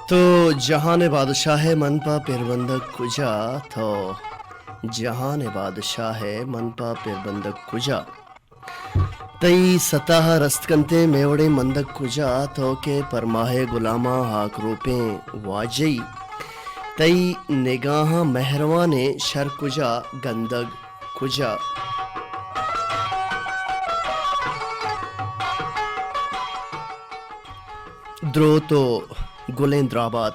تو جہان بادشاہ من پا پیربندک کجا تو جہان بادشاہ من پا پیربندک کجا تئی سطح رستکنتے میوڑے مندک کجا تو کہ پرماہ غلامہ ہاک روپیں واجئی تئی نگاہ مہروان شر کجا گندگ کجا درو تو گلیندر آباد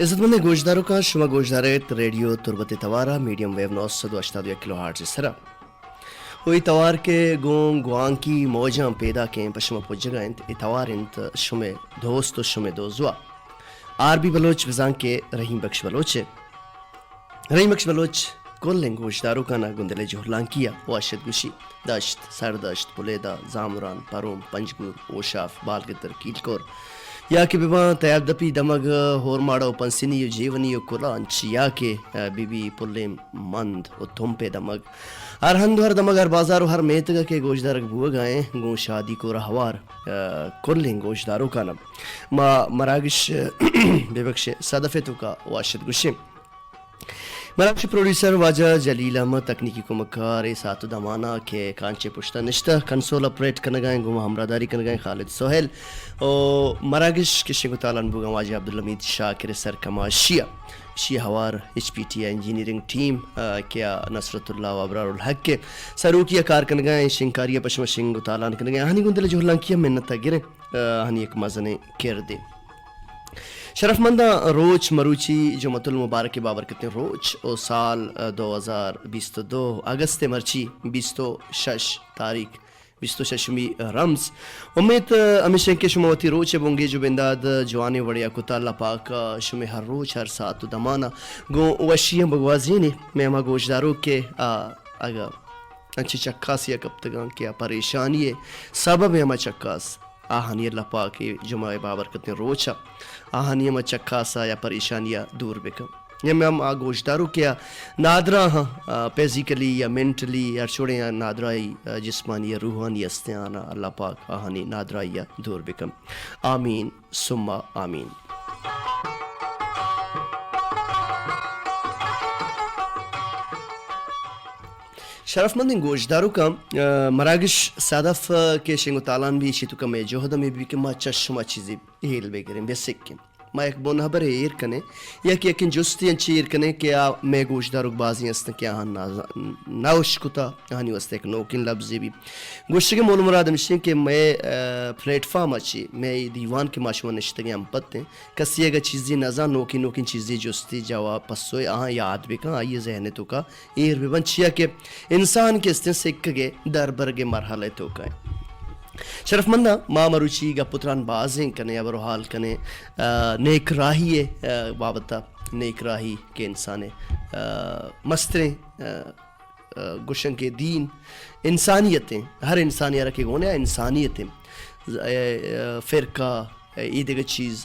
عزت مند گوشداروں کا شما گوشدارت ریڈیو تربت توارا میڈیم ویو 981 کلو ہارٹز سرا ہوئی توار کے گون گوان کی موجاں پیدا کیں پشما پجگا انت اتوار انت شمے دوست و شمے دوزوا عربی بلوچ وزان کے رحیم بخش بلوچ کل گوشداروں کا نا گندلے جوہرلان کیا واشد گوشی دشت سردشت پلیدہ زامران پروم پنجگور اوشاف بالگتر کیلکور یا کہ بیبا تیاب دپی دمگ ہور ماڑو پنسینی جیونی کلانچ یا کہ بی بی پلیم مند و تھمپے دمگ ہر ہندو ہر دمگ ہر بازارو ہر میتگا کے گوشدارک بوگ آئیں گو شادی کو رہوار کلیں گوشدارو کا نب ما مراگش بے بخش صدفتو کا واشد گوشیم مراکش پروڈیوسر واجہ جلیل احمد تکنیکی کمکار ساتھ دمانا کے کانچے پشتہ نشتہ کنسول اپریٹ کنگائیں گوما ہمراہداری کنگائیں خالد سہیل او مراکش کے شنگو تالان بوگا واجہ عبدالحمید شاکر سر کماشیا شیعہ ہوار H P T engineering team کیا نصرت اللہ و ابرار الحق کے سروکیا کار کنگائیں شنکاریہ پشم شنگو تالان کنگائیں ہنی گندل جوہلان کیا منتا گریں ہنی ایک مزنے کر دے شرف مندہ روچ مروچی جمعۃ المبارک بابرکت روچ او سال 2022 اگست مرچی 26 تاریخ 26 رمز امید ہمیشہ کے شموتی روچ بونگے جو بنداد جوانے وڑیا کتا اللہ پاک شمہ ہر روچ ہر ساتھ دمانا گو وشیاں بگوازینے میں ہما گوشداروں کے اگا انچے چکاس یا کب تگاں کیا پریشانی ہے سبب ہما چکاس آہانی اللہ پاک جمعہ بابرکت روچا آہانی ہما چکاسا یا پریشانیاں دور بکم یا میں ہم گوشدارو کیا نادرہ ہاں پیزیکلی یا منٹلی یا چھوڑے یا نادرائی جسمانی یا روحانی استعانہ اللہ پاک آہانی نادرائی یا دور بکم آمین ثم آمین. شرف مند گوشدارو کا مراگش صادف کے شنگو تالان بھی شیتو کا میں جوہدہ میں بھی کہ ما چشمہ چیزی ہیل بے گریں بے سکیں ما ایک بونہبر ایر کنے یا کہ ایک انجستی انچی ایر کنے کہ میں گوشدارو بازی ہستن کہ آہاں ناوش کتا آہانی واسطے ایک نوکن لفظی بھی گوشت کے مول مراد ہمشتیں کہ میں پلیٹ فارم اچھی میں دیوان کے معاشوہ نشتگی ہم پتیں کسی اگر چیزی نظر نوکن چیزی جستی جواب پسوئے آہاں یاد بکن آئیے ذہن تو کا ایر بھی بنچیا کہ انسان کے استن سکھگے دربرگ مرحلے تو کا شرف مندہ ماں مروچی گا پتران بازیں کنے ابرو حال کنے نیک راہی بابتا نیک راہی کے انسانے مستریں گشن کے دین انسانیتیں ہر انسانی رکھے گونے انسانیتیں فرقہ ایدھے چیز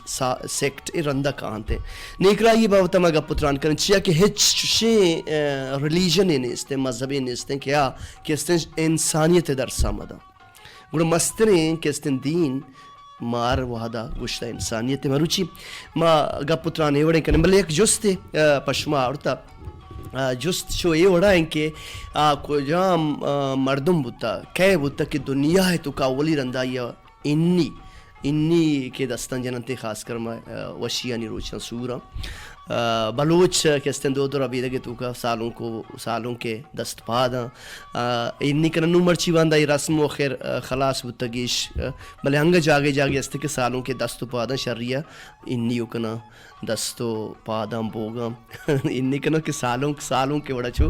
سیکٹ رندہ کہانتے نیک راہی بابتا مگا پتران کرن چیا کہ ہچ شیں ریلیجن انیستیں مذہب انیستیں کیا کہ استیں انسانیت در سامدہ گوڑا مستریں کہ استن دین مار وحدہ گوشتا انسانیت مروچی ما گا پترانے وڑیں کرنے بلے ایک جستے پشما آڑتا جست شو یہ وڑا ہیں کہ کجام مردم بوتا کہے بوتا کہ دنیا ہے تو کاولی رندائی انی کے دستان جننتے خاص کر وشیانی روچنا سورا بلوچ کے استن دو ربی دگے تو کا سالوں کے دست پادا انی کنا نو مرچی باندہ یہ رسم و خیر خلاص بتگیش بلے ہنگا جاگے استے کے سالوں کے دست پادا شریعہ انیو کنا دستو پادام بوگام انی کنا کہ سالوں کے وڑا چھو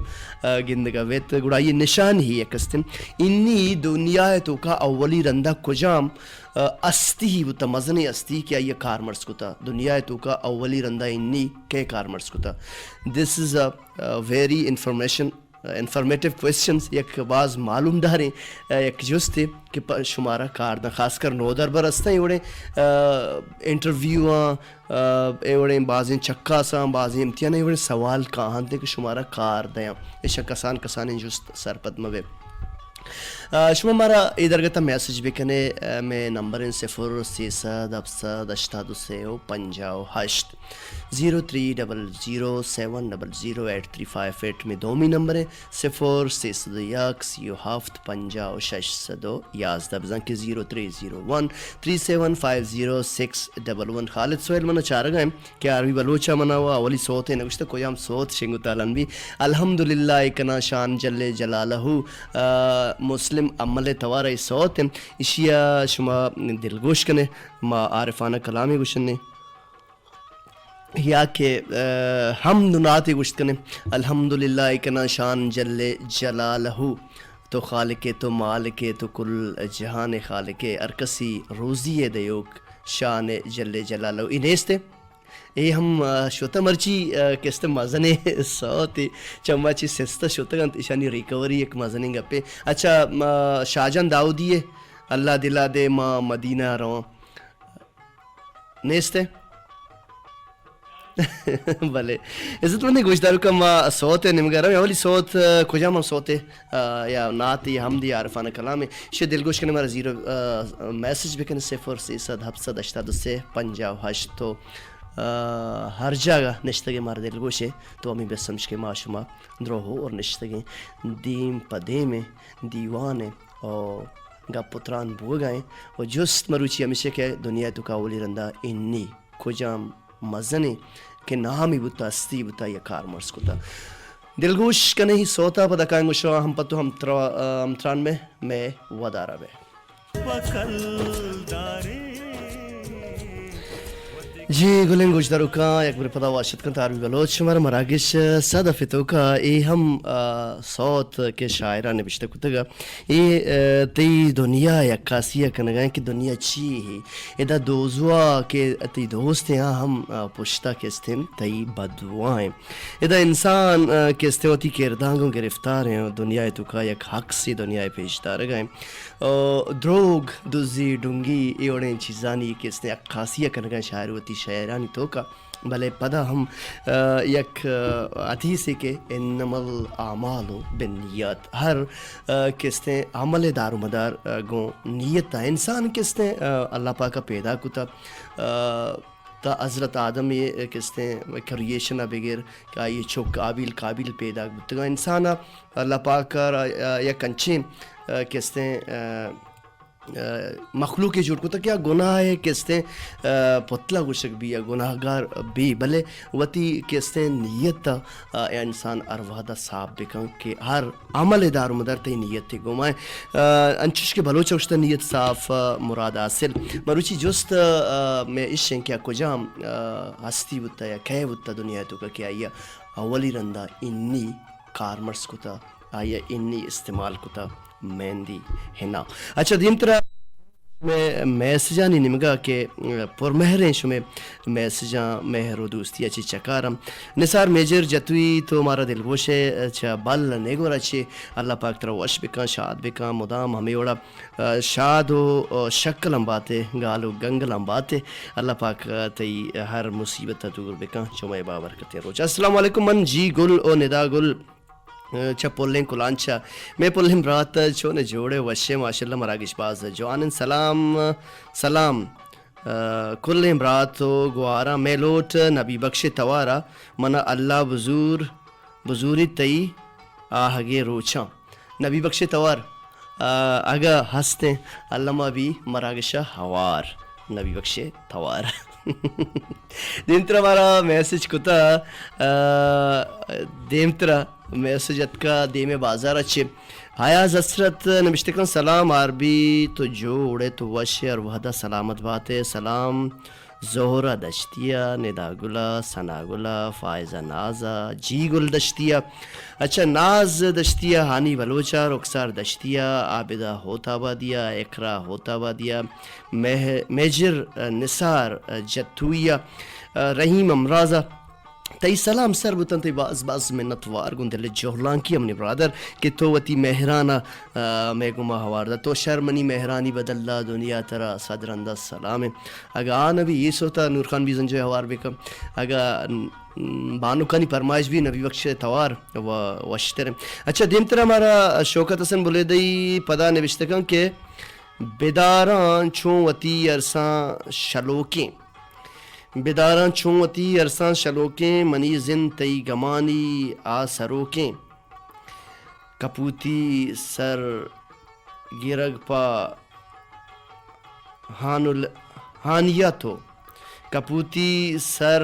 گندگا ویت گڑا یہ نشان ہی ایک استن انی دنیا ہے تو کا اولی رندہ کجام استی ہی بتا مزنے استی کیا یہ کار مرس کتا دنیا ہے تو کا اولی رندہ انی کے کار مرس کتا دس از اے ویری انفارمیٹیو کوئسچنز یک بعض معلوم داریں یک جستے کہ شمارا کار دا خاص کر نو در برستا ہیں اوڑے انٹرویو اوڑے بعضیں چکا ساں بعضیں امتحان اوڑے سوال کہاں دے کہ شمارا کار دیا ایشا کسان جست سرپد موے شما مرا ادرگتا میسج بکنے میں نمبر 03007258 0300700835 میں دومی نمبر ہے 0301 بزن کے 0301375061 خالد سہیل منا چارہ گئے کہ عربی بلوچہ منا ہوا اولی صوت ہے نگوشتا کوئی ہم صوت شنگو تالن بھی الحمدللہ اکنا شان جل جلالہ مسلم عمل توارا صوت اشیا شما دلگوش کنے ما عارفانہ کلامی گوشنے یا کہ حمد نعت گوشت کنے الحمدللہ اکنا شان جل جلالہ تو خالق تو مالک تو کل جہان خالق ارکسی روزی دیوک شان جل جلالہ انیستے یہ ہم شوتا مرچی کیستے مزنے سوتی چمچی سستا شوتا گانت اشانی ریکوری ایک مزنے گا پہ اچھا شاہجان داؤدیے اللہ دلا دے ماں مدینہ رو نیستے بلے عزت مندی گوشدارو کا ما صوت نمگارم یا ولی صوت کجام ہم صوت یا نعت یا حمدی عارفانہ کلام ہے شاید دلگوش کرنے مارا زیرو میسج بکنے 03007258 تو ہر جگہ نشتگے مار دل گوشے تو ہمیں بس سمجھ کے معاشمہ درو ہو اور نشتگے دیم پدے میں دیوانے اور گا پتران بو گئے اور جست مروچی ہمیشہ کہ دنیا تو کاولی رندہ انی کجام مزنے کہ نامی بتا استی بتا یا کار مرس کتا دلگوش کا نہیں سوتا پدا کائیں گوشو ہم پتو ہم تران میں ودارہ بے جی گلیں گوشدارو کا یک بر پدا واشد کن تاروی بلوچ شمار مراگش صد فتو کا ای ہم صوت کے شاعرہ نبشتہ کتگا ای تی دنیا یکاسیہ کنگائیں کہ دنیا چی ہی ادا دوزوا کے تی دوست ہیں ہم پشتہ کستیں تی بدوائیں ادا انسان کستے ہوتی کردانگوں گرفتار ہیں دنیا تو کا یک حق سی دنیا پیشتار گئیں دروگ دوزی ڈنگی ایوڑیں چیزانی کستے اکاسیہ کنگائیں شاعر ہوتی شاعرانی تو کا بلے پدا ہم یک حدیث کے انما الاعمال بالنیات ہر کستے عمل دار و مدار گو نیت تا انسان کستے اللہ پاک پیدا کتا تا حضرت آدم یہ کستے کریشن بغیر کہ یہ چھوک قابل پیدا کتا انسان اللہ پاک یک انچیں کستے مخلوق جوڑ کو تا کیا گناہ ہے کستے پتلا گوشک بھی یا گناہ گار بھی بلے وطی کستے نیت تا انسان ارواح صاحب بکن کہ ہر عمل دار مدار تی نیت تی گمائیں انچوش کے بلوچہ اشتا نیت صاف مراد حاصل مروچی جست میں اشیں کیا کجام ہستی بتا یا کہہ بتا دنیا تو کا کیا یا اولی رندہ انی کارمرس کتا آیا انی استعمال کتا مہندی ہنا اچھا دیم طرح میں میسجانی نمگا کہ پر مہریں شمیں میسجاں مہر و دوستی اچھی چکارم نثار میجر جتوی تو مارا دل گوشے اچھا بل نیگور اچھے اللہ پاک طرح وش بکا شاد بکا مدام ہمیں اوڑا شاد و شکل ہم باتے گالو گنگل ہم باتے اللہ پاک تی ہر مصیبت دور بکا چمائے بابر کرتے روچ السلام علیکم من جی گل او ندا گل چا پولیں کلانچا میں پولیں برات چونے جوڑے وشے ماشاءاللہ مراگش باز جوانن سلام کلیں براتو گوارا میں لوٹ نبی بخش توارا منا اللہ بزوری تئی آہگے روچاں نبی بخش توار اگا ہستے علامہ بھی مراگشہ ہوار نبی بخش توار دیمترا ہمارا میسج کتا دیمترا میسج اتکا دیم بازار اچھے حیاز حسرت نمشتکن سلام عربی تو جوڑے تو وشے اور وحدہ سلامت باتیں سلام زہرہ دشتیہ ندا گلا ثنا گلا فائزہ نازہ جی گل دشتیہ اچھا ناز دشتیہ ہانی بلوچہ رخسار دشتیہ عابدہ ہوتا بادیہ اقرا ہوتا بادیہ میجر نثار جتویہ رحیم امرازہ تئی سلام سر بتن تی باز منتوار گندل جوہلان کی امنی برادر کہ تو وتی مہرانا میں گما ہواردا تو شرمنی مہرانی بدلہ دنیا ترا صدرندہ سلام اگا نبی یہ سوتا نور خان بھی زنجے ہوار بکم اگا بانو کانی فرمائش بھی نبی بخش توار و وشتر. اچھا دیم طرح ہمارا شوکت حسن بولے دئی پدا نوشتکن کہ بیداران چون وتی عرصاں شلوکیں بیداران چون وتی عرصاں شلوکیں منی زن تئی گمانی آ سروکیں کپوتی سر گرگ پا ہانیا تو کپوتی سر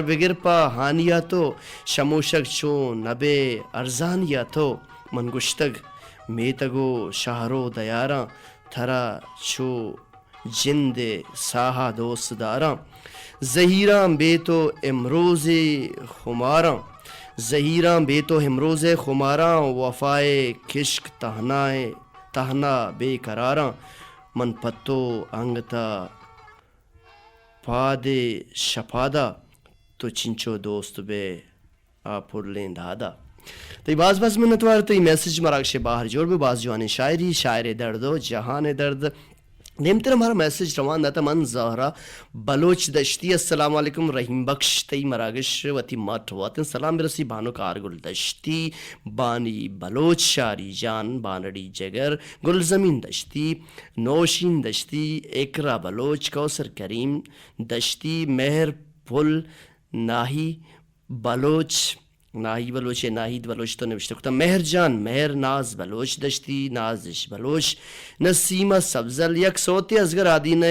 بگر پا ہانیا تو شموشک چون نبے ارزانیا تو من گشتگ میتگو شہرو دیاراں تھرا چو جند ساہا دوست داراں زہیراں بے تو امروز خماراں وفائے کشک تہنا بے قراراں من پتو انگتا پادے شپادا تو چنچو دوست بے پرلین دادا. تو باز منتوار تو میسج مراکش باہر جوڑ بھی باز جوانی شاعر درد و جہان درد. نیمتر ہمارا میسج روان داتا من زہرا بلوچ دشتی. السلام علیکم رحیم بخش تئی مراگش وتی مٹ واتن سلام برسی بانو کارگل دشتی بانی بلوچ شاری جان بانڑی جگر گل زمین دشتی نوشین دشتی اکرا بلوچ کوثر کریم دشتی مہر پل ناہی بلوچ تو نوشته کتا مہر جان مہر ناز بلوچ دشتی نازش بلوچ نسیمہ سبزل یک صوت ازگر آدینہ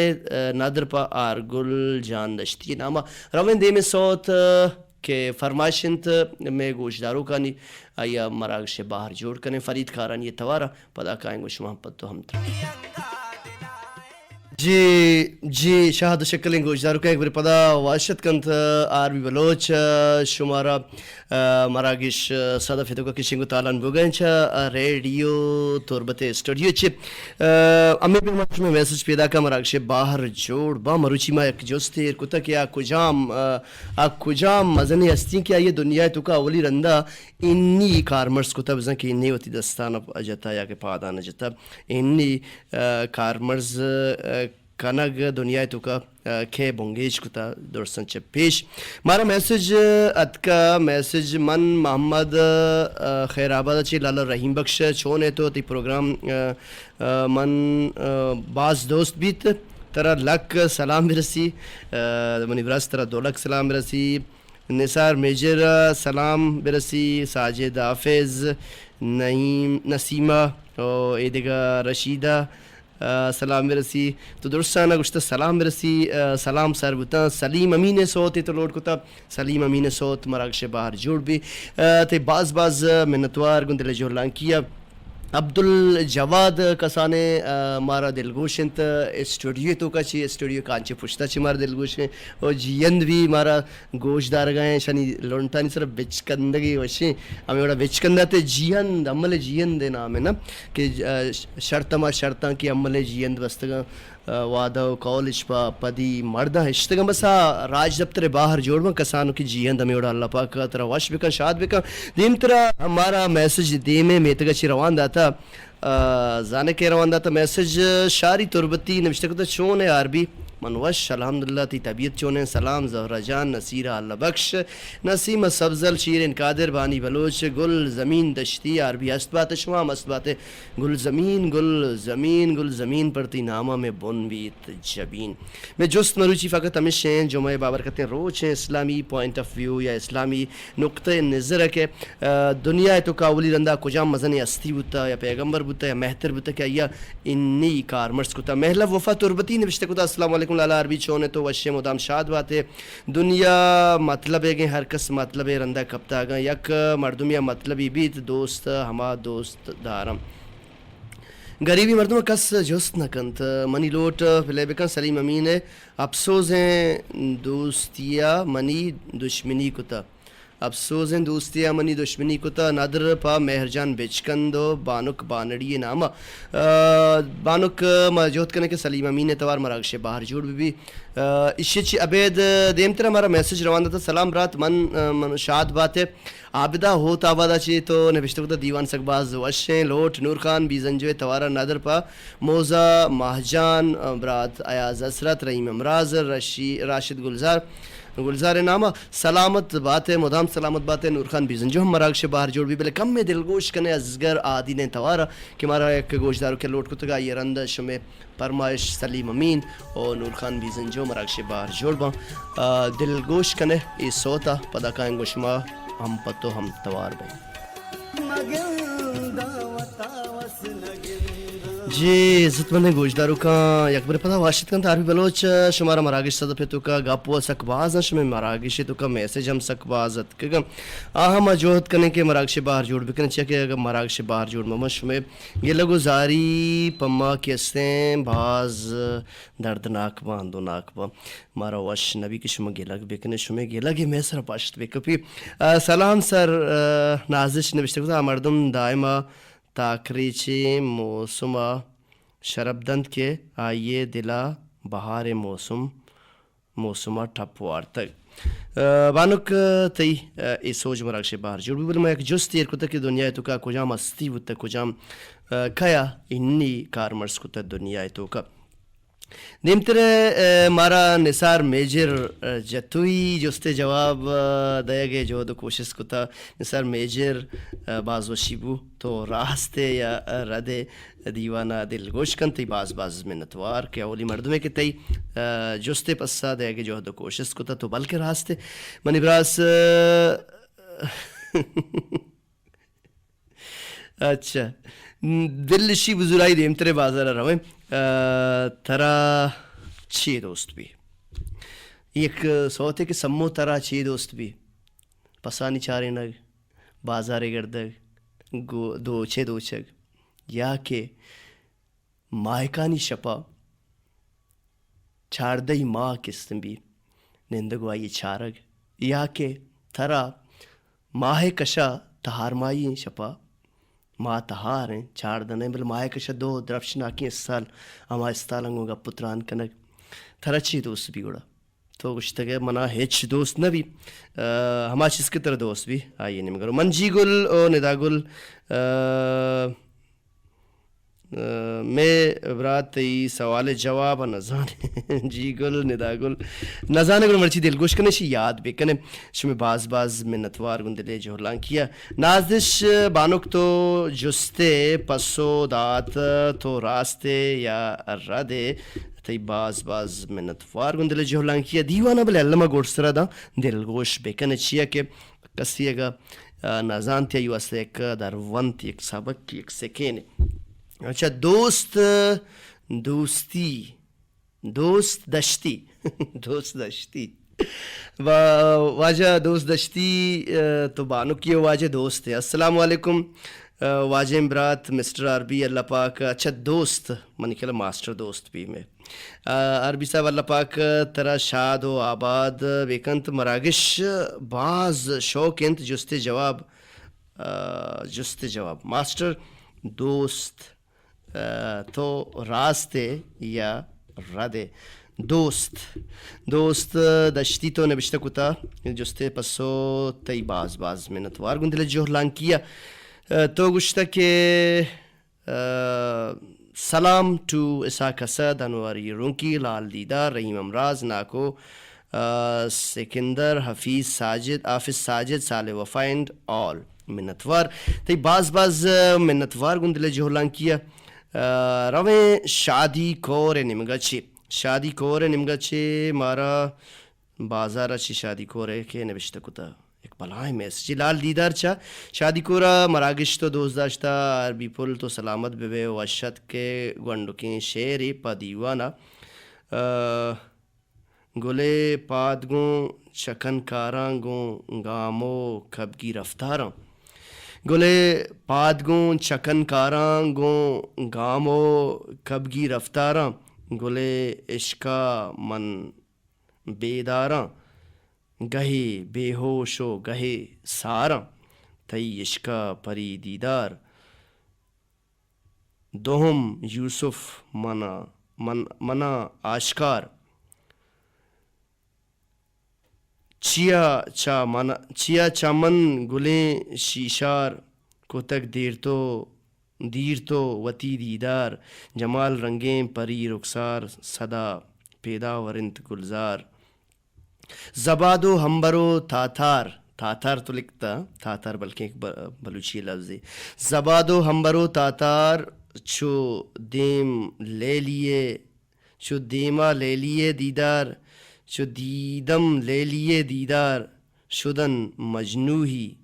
نادر پا آرگل جان دشتی نامہ روین دے میں صوت کہ فرمائشنت میں گوشداروں کا نہیں آیا مراگش باہر جوڑ کرنے فرید کاران یہ توارا پدا کائیں گوش محمد تو ہم جی شاہد شکلیں گوشداروں کا ایک بار پدا واشت کنت آر بی بلوچ شمارا مراگش صدا فتو کا کشنگو تالان بوگن چا ریڈیو توربت اسٹوڈیو چپ امی پر مراگش میں میسج پیدا کا مراگش باہر جوڑ با مروچی ما یک جوستیر کتا کہ آکو جام مزنی ہستی کیا یہ دنیا تو کا اولی رندہ انی کارمرز کتا بزن کہ انی وتی دستان جتا یا کہ پادان جتا انی کارمرز کنگ دنیا تو کا کھے بونگیج کتا درستن چپ پیش مارا میسج اتکا میسج من محمد خیر آباد چی لالا رحیم بخش چونے تو تی پروگرام من باز دوست بیت ترا لک سلام برسی منی براس ترا دولک سلام برسی نثار میجر سلام برسی ساجد حافظ نسیمہ ایدگا رشیدہ سلام برسی تو درستانہ گشتہ سلام برسی سلام سر بتا سلیم امین صوت تو لوٹ کتا سلیم امین صوت مراگش باہر جوڑ بھی تے باز منتوار گندل جوہلان کیا عبد الجواد کسانے مارا دلگوشنت اسٹوڈیو تو کا چی اسٹوڈیو کانچے پشتا چی مارا دلگوشن اور جیند بھی مارا گوشدار گئے شانی لونٹانی سر بچکندگی وشیں ہمیں بڑا بچکندہ تے جیند عمل جیند نام ہے نا کہ شرطاں کی عمل جیند بستگاں وعدہ و قولش پا پدی مردہ اشتگاں بسا راج دفتر باہر جوڑواں کسانوں کی جیند ہمیں بڑا اللہ پاک ترہ وش بکن شاد بکن دیم ترہ ہمارا میسج دیمے میتگا چی روان داتا زانے کے روان داتا میسج شاری تربتی نوشتہ چون ہے عربی منوش الحمدللہ تی طبیعت چونے سلام زہرہ جان نصیرہ اللہ بخش نسیم سبزل شیرین قادر بانی بلوچ گل زمین دشتی عربی ہست بات شمام ہست بات گل زمین پرتی نامہ میں بن بیت جبین میں جست مروچی فقط ہمیشہ ہیں جو میں بابرکتیں روچ ہیں اسلامی پوائنٹ آف ویو یا اسلامی نقطۂ نظر ہے کہ دنیا تو کاولی رندہ کجام مزنی ہستی بوتا یا پیغمبر بوتا یا مہتر بوتا کہ یا انی کارمرز کتا محلہ وفا تربتی نوشتے کتا السلام علیکم لالا عربی چونے تو وشے مدام شاد بات ہے دنیا مطلب ہے کہ ہر کس مطلب ہے رندہ کبتا گا یک مردمیا مطلبی بیت دوست ہما دوست دارم غریبی مردم کس جست نہ کنت منی لوٹ پلے بکن سلیم امین افسوس ہیں دوستیا منی دشمنی کتا افسوزیں دوستی منی دشمنی کتا نادر پا مہرجان بچکندو بانک بانڑی نامہ بانک موجود کرنے کے سلیم امین توار مراگش باہر جوڑ بھی اشچ عبید دیمتر ہمارا میسج روانہ تھا سلام رات من شاد بات ہے عابدہ ہو تابادہ چی تو نبشتہ کتا دیوان سکباز وشیں لوٹ نور خان بیزنجوے توارا نادر پا موزہ ماہجان برات ایاز اسرت رحیم امراز راشد گلزار نامہ سلامت بات ہے مدام سلامت بات ہے نور خان بیزنجو ہم مراگش باہر جوڑ بھی بلے کم میں دل گوش کنے ازگر آدی نے توارا کہ مارا ایک گوشدارو کے لوٹ کتگا یہ رندہ شمیں پرمائش سلیم امین اور نور خان بیزنجو مراگش باہر جوڑ با دل گوش کنے ای سوتا پدا کائیں گوشما ہم پتو ہم توار بھائی جی عزت مند گوشدارو کا یکبر پتہ واشد کن تعریف بلوچ شمارا مراگش صدف تو کا گاپو سک باز شمیں مراگش تو کا میسج ہم سک بازت کہ ہم جوہد کرنے کے مراگش باہر جوڑ بکن چاہیے کہ اگر مراگش باہر جوڑ مما شمیں یہ لگو زاری پما کیسیں باز دردناک با اندوناک با مارا وش نبی کی شما گلگ بکنے شمیں گلگ میں سر پاشت بکپی سلام سر نازش نوشتے کتا مردم دائما تاکریچی موسمہ شربدند کے آئیے دلا بہار موسمہ ٹھپ وار تک بانک تی ای سوچ مراگش باہر جوڑ بھی بلما ایک جس تیر کتا کی دنیا تو کا کجام استی ہوتا کجام کیا انی کارمرس کتا دنیا تو کا نیمتر مارا نثار میجر جتوئی جستے جواب دیا گئے جو دو کوشش کتا نثار میجر باز وشیبو تو راستے یا ردے دیوانا دل گوش کن تی باز منتوار کہ اولی مردمے کے تی جستے پسا دیا گئے جو دو کوشش کتا تو بلکہ راستے منی براس اچھا دل شی بزرائی دیمتر بازار رویں ترا چھ دوست بھی ایک سوتے کہ سمو ترا چھ دوست بھی پسانی چارے نگ بازارے گردگ دو چھ دو چگ یا کہ مائکانی شپا چھاردئی ماں کستن بھی نندگو آئی چھارگ یا کہ ترا ماہ کشا تہار مائی شپا ماں تہار ہیں چار دن بل ماہ کشا دو درفشنا کی اس سال ہما استالنگوں گا پتران کنگ تھرا چی دوست بھی گوڑا تو گشتگے منا ہیچ دوست نہ بھی ہما چیز کی طرح دوست بھی آئیے نہیں مگر منجی گل او ندا گل میں برات ای سوال جواب نزانے جی گل ندا گل نزانے گل مرچی دل گوش کنے شی یاد بے کنے شمی باز منتوار گندلے جوہلان کیا نازش بانک تو جستے پسو دات تو راستے یا ردے تی باز منتوار گندلے جوہلان کیا دیوانا بلے علمہ گوڑسرہ دا دل گوش بے کنے چیا کہ کسی اگا نازان تیا یو اسے ایک در ونت ایک سبق کی ایک سکینے اچھا دوست دشتی واجہ دوست دشتی تو بانو کی واجہ دوست ہے السلام علیکم واجہ امبرات مسٹر عربی اللہ پاک اچھا دوست منی کہلا ماسٹر دوست بھی میں عربی صاحب اللہ پاک ترا شاد و آباد بیکنت مراگش باز شوق انت جست جواب ماسٹر دوست تو راستے یا ردے دوست دشتی تو نبشتہ کتا جستے پسو تی باز منتوار گندل جوہلان کیا تو گشتہ کہ سلام ٹو اساق حسد انواری رونکی لال دیدار رحیم امراز ناکو سکندر حافظ ساجد صالح وفا اینڈ آل منتوار تی باز منتوار گندل جوہلان کیا رویں شادی کور نمگا چے مارا بازار اچھی شادی کورے کے نوشتہ کتا ایک بلائیں میسجی لال دیدار چا شادی کورا مراگش تو دوست داشتا عربی پل تو سلامت بے وشت کے گونڈکیں شیری پا دیوانا گلے پادگوں چکن کاراں گوں گامو کبگی رفتاراں گلے پادگوں چکن کاراں گوں گامو کبگی رفتاراں گلے عشقا من بیداراں گہے بے ہوش و گہے ساراں تئی عشقہ پری دیدار دوہم یوسف منا آشکار چیا چمن گلیں شیشار کو تک دیر تو وتی دیدار جمال رنگیں پری رخسار صدا پیدا ورنت گلزار زباد و ہمبر و تھاتار تو لکھتا تھاتار بلکہ ایک بلوچی لفظ ہے. زباد و ہمبر و تاتار چو دیما لے لیے دیدار چو دیدم لے لیے دیدار شدن مجنوہی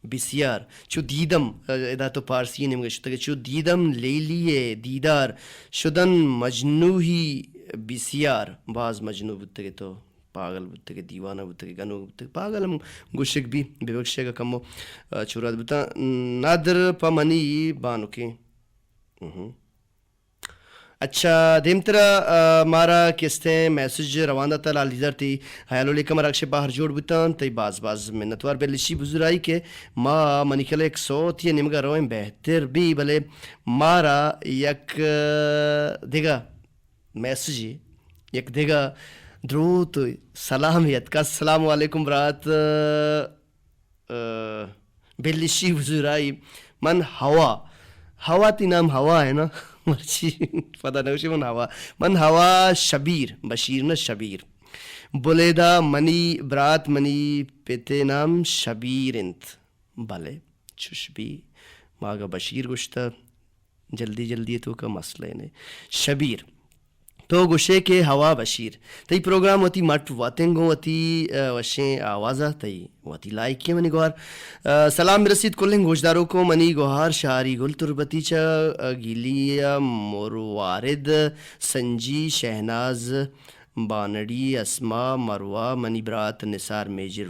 بسیار چو دیدم ادا تو پارسی نمگے شتگے چو دیدم لے لیے دیدار شدن مجنوہی بسیار بعض مجنو بتگے تو پاگل بتگے دیوانہ بتگے گنو بتگے پاگل ہم گشک بھی بے بخشے گا کمو چورات بتا نادر پمنی بانو کے. اچھا دیمترا مارا کستے میسج رواندہ تا لال دیدار تی حیالو لیکم راکش باہر جوڑ بتان تی باز منتوار بیلشی بزرائی کے ما منی کل ایک صوت یہ نمگا روئیں بہتر بھی بلے مارا یک دیگا میسج یک دیگا دروت سلامیت کا السلام علیکم برات بیلشی بزرائی من ہوا تی نام ہوا ہے نا مرچی پتہ نوشی من ہوا شبیر بشیر نا شبیر بلیدہ منی برات منی پیتے نام شبیر انت بلے چش بھی ماگا بشیر گشتا جلدی تو کا مسئلہ نے شبیر تو گوشے کے ہوا بشیر تی پروگرام وتی مٹ واتنگو وتی وشیں آوازہ تی وتی لائک منی گوہار سلام برسید کلنگ گوشداروں کو منی گوہار شاعری گل تربتی چا گیلیا مروارد سنجی شہناز بانڑی اسما مروہ منی برات نثار میجر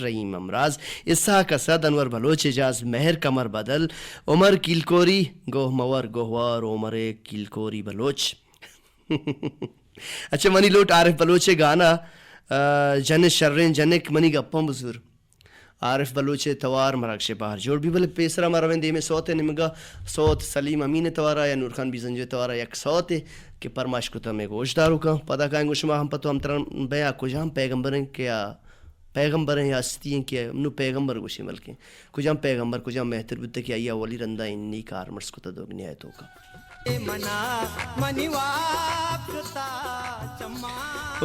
رحیم امراض اسحاق اسد انور بلوچ اجاز مہر کمر بدل عمر کیلکوری گوہ مور گوہوار عمر کیلکوری بلوچ. اچھا منی لوٹ عارف بلوچ گانا جن شرین جنک منی گپم بزور عارف بلوچ توار مراکش باہر جوڑ بھی بلے پیسرا مروین دے میں صوت نمگا صوت سلیم امین توارا یا نور خان بیزنجو توارا یک صوت کہ پرماش کو تمہیں گوشدارو کا پتہ کہیں گو شما ہم پتو ہم تران بیا کجام پیغمبریں کیا پیغمبریں یا ہستی ہیں کیا نو پیغمبر گوشی ملکیں کجام پیغمبر کجام مہتر بودتے کیا یا ولی رندہ انی کار مرس کو تدوگ نیایتوں کا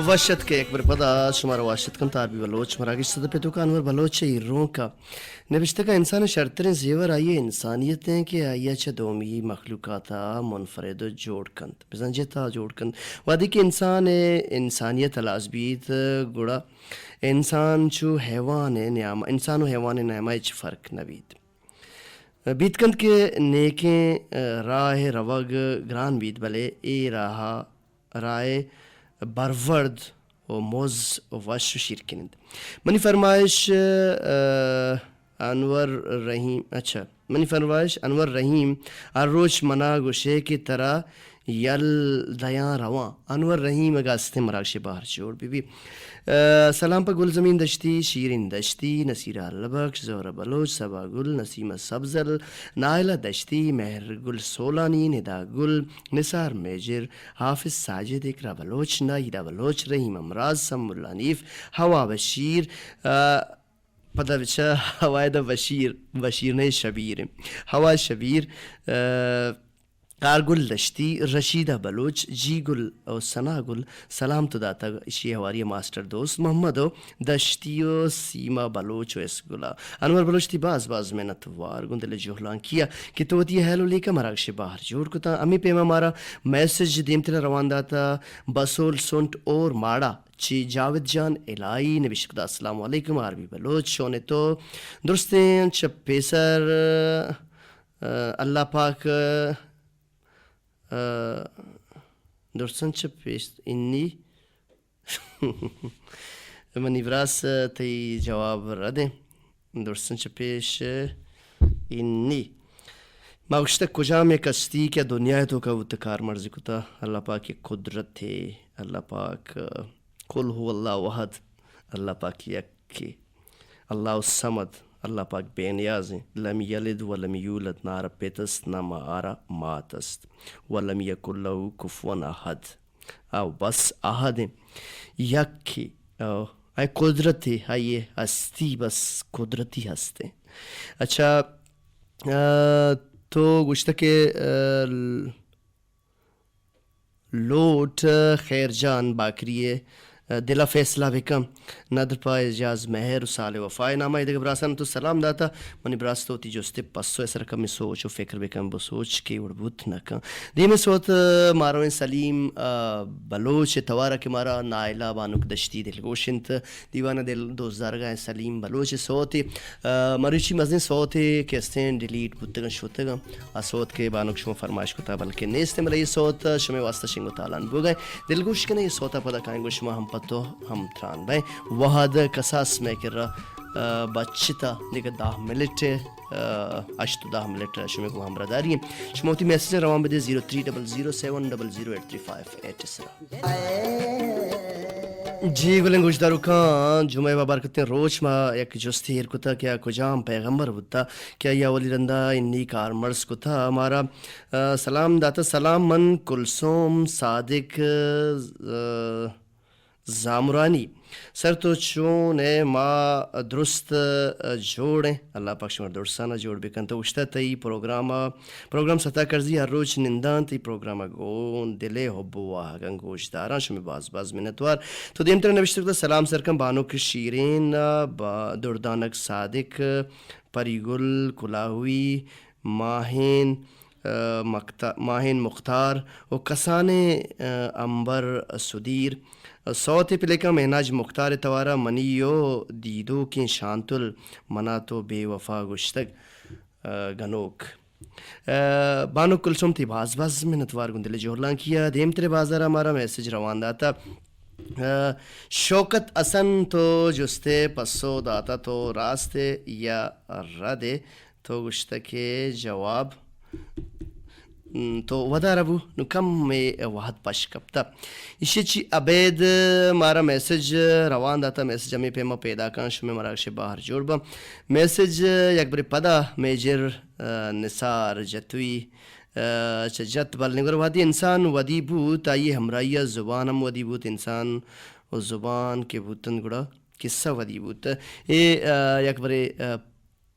وشت کے اکبر پدا شمار واشت کن تار بھی بلوچ مراکش صدر پہ تو کا انور بلوچ ایروں کا نوشتہ کا انسان شرطریں زیور آئیے انسانیتیں کہ آئیے چا دومی مخلوقاتا منفرد و جوڑ کند بزنجتا جوڑ کند وادی کہ انسان انسانیت الازبیت گوڑا انسان چو حیوان نعمہ انسان و حیوان نعمہ اچ فرق نبید بیت کند کے نیکیں راہ روگ گران بیت بلے اے رائے برورد و موز و وش و شیرکنند منی فرمائش انور رحیم ہر روز منا گوشے کی طرح یل دیاں رواں انور رحیم اگاستے مراکش باہر جوڑ بی سلام پر گل زمین دشتی شیرین دشتی نصیرہ البخش زہرہ بلوچ صبا گل نسیمہ سبزل نائلہ دشتی مہر گل سولانی ندا گل نثار میجر حافظ ساجد اقرا بلوچ نائرہ بلوچ رحیم امراض سم اللہ نیف ہوا بشیر پتہ بچا ہوائدہ بشیر نے شبیر ہوا شبیر کارگل دشتی رشیدہ بلوچ جی گل او ثنا گل سلام تو داتا اشی ہماری ماسٹر دوست محمد و دشتی و سیما بلوچ و اس گلا انور بلوچ تی باز محنت وار گندل جوہلان کیا کہ تو تی حیلو لے کا مراکش باہر جوڑ کتا امی پیما مارا میسج دیمتلا روان داتا بسول سنٹ اور ماڑا چی جاوید جان الہی نبشکدہ السلام علیکم عربی بلوچ شونے تو درستیں چپ پیسر اللہ پاک درستن چپیش انی منی براس تی جواب ردیں درستن چپیش انی ماگشتک کجام ایک ہستی کیا دنیا ہے تو کا وہ تکار مرضی کتا اللہ پاک کی قدرت ہے اللہ پاک قل هو اللہ احد، اللہ پاک یکی، اللہ الصمد، اللہ پاک بے نیاز ہیں، لم یلد ولم یولد، نہ آرا پیتست نہ آرا ماتست، ولم یکن لہ کفوا احد، او بس احد ہیں، یکی، آئی قدرت ہے، آئی ہستی، بس قدرتی ہستے. اچھا تو گشتہ کہ لوٹ خیر جان باکریے دلا فیصلہ بکم ندر پا اجاز مہر و سال وفائے نامہ ادھر براسان تو سلام داتا منی براست ہوتی جوستے پسو ایسر کمی سوچ و فکر بکم بو سوچ کے اڑبوت نکم دیم سوت ماروین سلیم بلوچ توارا کے مارا نائلہ بانوک دشتی دل گوشنت دیوانہ دل دوزدارگاہ سلیم بلوچ سوتی مروچی مزن سوتی کہ استین ڈیلیٹ بودتگن شوتگن سوت کے بانوک شما فرمائش کتا بلکہ نیستے ملا یہ سوت شما واسطہ شنگو تالان بو گئے دل گوش کنے یہ سوتا پدا کائیں گو شما ہم پتو ہم تران بھائی وحد کساس میں کر رہا بچتا دیکھ 10 منٹ 8-10 منٹ شما کو ہم رداری ہیں شموتی میسیج روان بدے 0300700835 سرا جی گلیں گوشدارو کان جمعہ بابرکتیں روچ ما یک جستی ہیر کتا کیا کجام پیغمبر بودتا کیا یا ولی رندہ انی کار مرز کتا ہمارا سلام داتا سلام من کلثوم صادق زامرانی سر تو چون ہے ما درست جوڑیں اللہ پاک شمار درستانہ جوڑ بکن تو اشتا تی پروگرام ستا کرزی ہر روچ نندان تی پروگرام گون دلے حبو آگن گوش داران شمی باز منتوار تو دیم تر نوشتر دا سلام سرکم بانوک شیرین دردانک صادق پریگل کلاہوی ماہین مختار و کسانے امبر سدیر صوت پلیکا مہناج مختار توارا منیو دیدو کی شانتل منا تو بے وفا گشتگ گنوک بانو کلثوم تھی باز منتوار گندلے جوہرلان کیا دیم ترے بازار ہمارا میسیج روان داتا شوکت اسن تو جستے پسو داتا تو راستے یا ردے تو گشتہ کے جواب تو ودا ربو نو کم میں وحد پاش کپتا اسی چی عبید مارا میسیج روان داتا میسیج ہمیں پیما پیدا کان شمی مراکش باہر جوڑ با میسیج یک بری پدا میجر نثار جتوی جت بلنگر وادی انسان ودی بوت آئیے ہمرائی زبان ہم ودی بوت انسان و زبان کے بوتن گڑا قصہ ودی بوت یک بری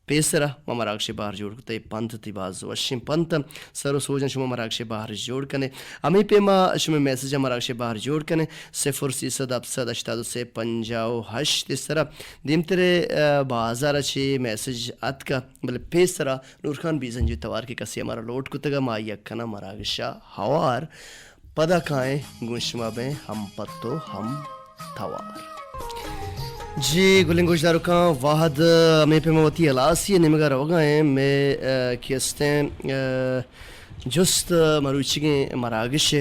پیسرا ما مراکش باہر جوڑ کتے پنت تی باز وشیم پنت سرو سوجن شما مراکش باہر جوڑ کنے امی پیما شما میسیج مراکش باہر جوڑ کنے 0-300-780-58 سرا دیم ترے بازار چی میسیج ات کا بلے پیسرا نور خان بیزن جو توار کی کسی ہمارا لوٹ کتگا ما یکنا مراکشا ہوار پدا کھائیں گنشما بیں ہم پتو ہم توار جی گلنگ گوشدارو کان واحد میں پہ موتی علاسی نمگا روگا ہیں میں کیستیں جست مروچگیں مراگش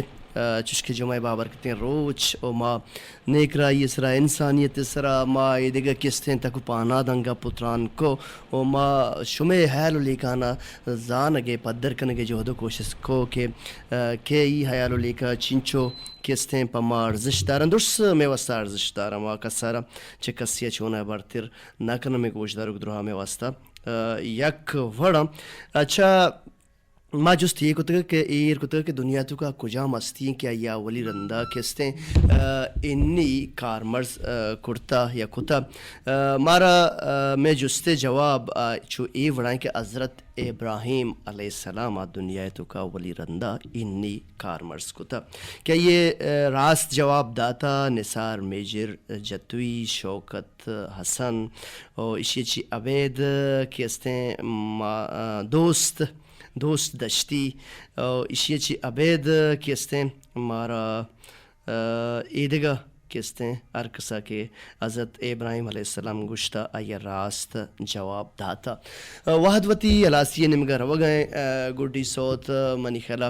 چشکے جمعہ بابر کتے ہیں روچ او ما نیک رائی سرا انسانیت سرا ما ایدگا کستیں تکو پانا دنگا پتران کو او ما شمع حیالو لیکانا زانگے پدر کنگے جو دو کوشش کو کہ ای حیالو لیکا چنچو کستیں پا ما ارزش دارن درس میں واسطہ ارزش دارن واقع سارا چھ کسیا چونا برتر ناکنا میں گوش دارو گدروہا میں واسطہ یک وڑا اچھا ما جست یہ کتگا کہ ایر کتگا کہ دنیا تو کا کجا مستی کیا یا ولی رندہ کستیں انی کارمرز کرتا یا کتا مارا میں جستے جواب چو ای وڑائیں کہ حضرت ابراہیم علیہ السلام دنیا تو کا ولی رندہ انی کارمرز کتا کیا یہ راست جواب داتا نثار میجر جتوی شوکت حسن اور اسی چی عبید کستیں دوست دشتی اسی چی عبید کیستیں ہمارا ایدگا کیستیں ارکسا کے حضرت ابراہیم علیہ السلام گشتہ آیا راست جواب داتا وحدوتی علاسی نمگا رو گئے گوڑی صوت منی خیلہ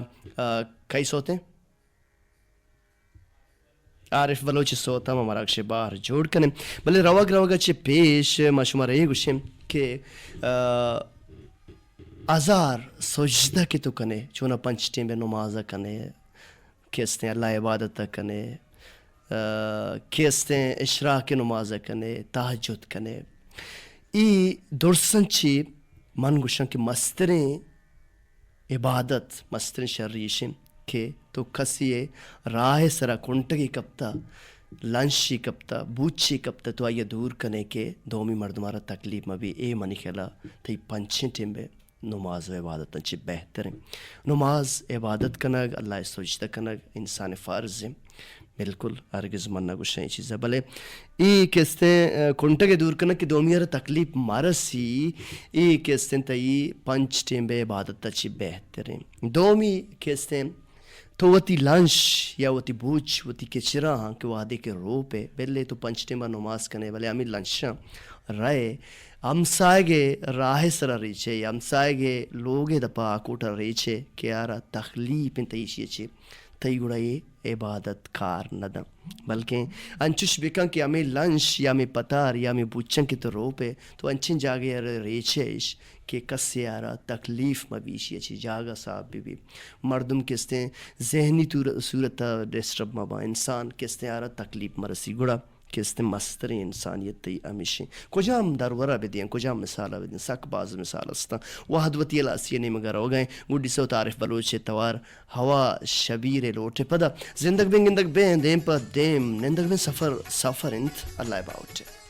کئی صوتیں عارف بلوچ صوتا مراکش باہر جوڑ کنے بلے روگا چے پیش ما شما رہی گوشیم کہ ازار سجدہ کی تو کنے چونا پنچ ٹیم بے نمازہ کنے کیستے اللہ عبادت کنے کیستیں اشراق نماز کنے تہجد کنے ای درسنچی من گوشن کہ مستریں عبادت مستریں شریشن کہ تو کسی راہ سرا کنٹگی کپتا لنشی کپتا بوچی کپتا تو آئیے دور کنے کے دومی مردمارا تکلیف مبی اے منی خلا تی پنچیں ٹیمبے نماز و عبادت انچی بہتر ہیں. نماز عبادت کنگ اللہ سوچتا کنگ انسان فرض ہے بالکل ہرگز من نہ گوشیں چیز ہے بلے ای کہستیں کنٹگے دور کنگ کہ دومی ہر تکلیف مارسی ای کہستیں تا ای پنچ ٹیمبے عبادت انچی بہتر ہیں. دومی کہستیں تو وتی لنش یا وتی بوچ وتی کچرا ہاں کہ وعدے کے رو پہ پہلے تو پنچ ٹیمہ نماز کنے بلے ہمیں لنشاں رائے ہمسائے راہ سرا ریچے یا ہمسائے لوگے دپا آکوٹا ریچے کہ یارا تخلیف تیشی چھے تئی گڑا یہ عبادت کار ندا بلکہ انچش بکن کہ ہمیں لنش یا ہمیں پتار یا ہمیں بوچن کی تو رو پہ تو انچن جاگے یار ریچیش کہ کس یارا تکلیف مبیشی اچھی جاگا صاحب بھی مردم کستے ذہنی صورت ڈسٹرب مبا انسان کستے یارا تکلیف مرسی گڑا کستے مستری انسانیت تی امیشیں کجام درورہ بدیں کجام مثالہ بدیں سک باز مثال استا وحدوتی الاسینے مگر ہو گئے گوڑی سو تعریف بلوچے توار ہوا شبیر لوٹے پدا زندگ بین گندگ بین دیم پا دیم نندگ بین سفر انت اللہ باوٹے